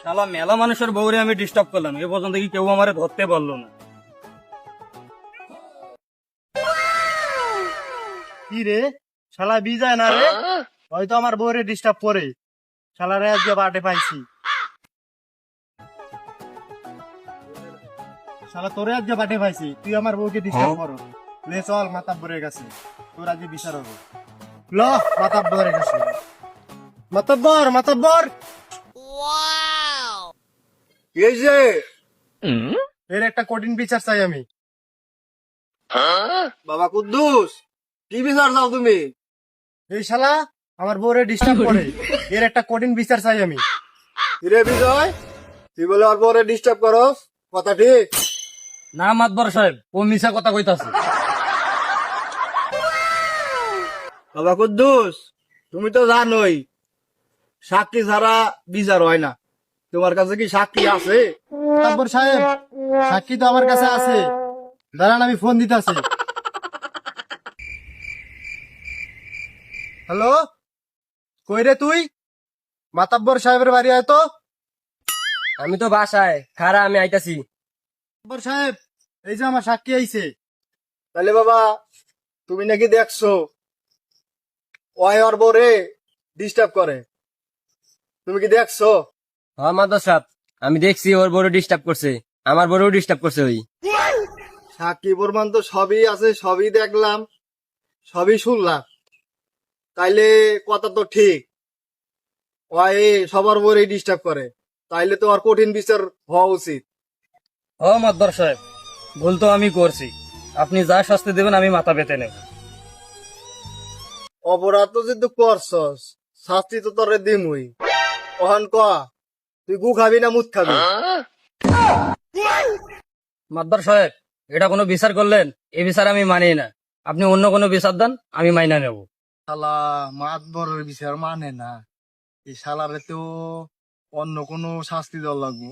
শালা মেলা মানুষের বউরে আমি ডিস্টার্ব করলাম, এ পর্যন্ত কি কেউ আমারে ধরতে পারলো না। কি রে শালা বিজায় না রে, হয়তো আমার বউরে ডিস্টার্ব করে। শালারে আজকে বাটে পাইছি। শালা তোরে আজকে বাটে পাইছি, তুই আমার বউকে ডিস্টার্ব করো। লে চল মাতাব্বরের কাছে, তোর আজকে বিচার হবে। ল মাতাব্বরের কাছে। মাতাব্বর মাতাব্বর এই যে এর একটা কঠিন বিচার চাই আমি। বাবা কুদ্দুস, কি বিচার চাও তুমি? এই শালা আমার বউরে ডিস্টার্ব করে, এর একটা কঠিন বিচার চাই আমি। হিরে বিজয়, তুই বলে আর পরে ডিস্টার্ব করস, কথা ঠিক? না মাতবর সাহেব, ও মিছা কথা কইতাছে। বাবা কুদ্দুস, তুমি তো জানোই সাক্ষী ছাড়া বিচার হয় না। তোমার কাছে কি সাক্ষী আছে? মাতাব্বর সাহেব, সাক্ষী তো আমার কাছে আছে, দাঁড়ান আমি ফোন দিতেছি। হ্যালো, কই রে তুই? মাতাব্বর সাহেবের বাড়ি আয় তো। আমি তো বাসায় খারা, আমি আইতাছি। মাতাব্বর সাহেব, এই যে আমার সাক্ষী আইছে। তাহলে বাবা তুমি নাকি দেখছো ওই ওর বরে ডিস্টার্ব করে, তুমি কি দেখছো? হ্যাঁ মাতবর সাহেব, আমি দেখছি ওর বড় ডিস্টার্ব করছে, আমার বড়ও ডিস্টার্ব করছে। ওই সাক্ষী প্রমাণ তো সবই আছে, সবই দেখলাম, সবই শুনলাম। তাইলে কথা তো ঠিক, ওই সবার বরেই ডিস্টার্ব করে, তাইলে তো আর কঠিন বিচার হওয়া উচিত। ও মাতবর সাহেব, ভুল তো আমি করছি, আপনি যা শাস্তি দেবেন আমি মাথা পেতে নেব। অপরাধ তো যেহেতু করছস, শাস্তি তো তোরে দিমুই। ওহান ক, তুই গু খাবি না মুত খাবি? মাতবর সাহেব, এটা কোনো বিচার করলেন? এই বিচার আমি মানি না, আপনি অন্য কোনো বিচার দেন, আমি মাইনা নেব। শালা মাতবরের বিচার মানে না, এই শালারে তো অন্য কোনো শাস্তি দেওয়া লাগবো।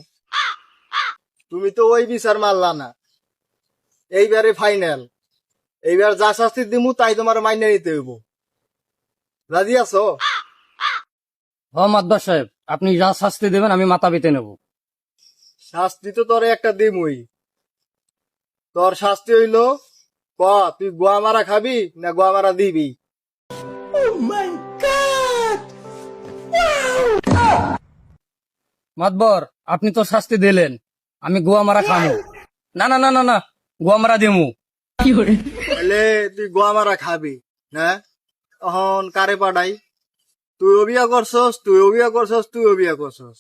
তুমি তো ওই বিচার মানলা না, এইবারে ফাইনাল। এইবার যা শাস্তি দিমু তাই তোমার মাইনে নিতে হইব। রাজি আছো? হ মাতবর সাহেব, আপনি যা শাস্তি দেবেন আমি মাথা পেতে নেব। শাস্তি তো তোরে একটা দিমুই। তোর শাস্তি হইল, ক তুই গোয়া মারা খাবি না গোয়া মারা দিবি? মাতবর, আপনি তো শাস্তি দিলেন, আমি গোয়া মারা খামু। না না না না না, গোয়া মারা দিমু। তাহলে তুই গোয়া মারা খাবি না? তখন কারে পাঠাই? তুই বিয়া করছস, তুই বিয়া করছস, তুই বিয়া করছস,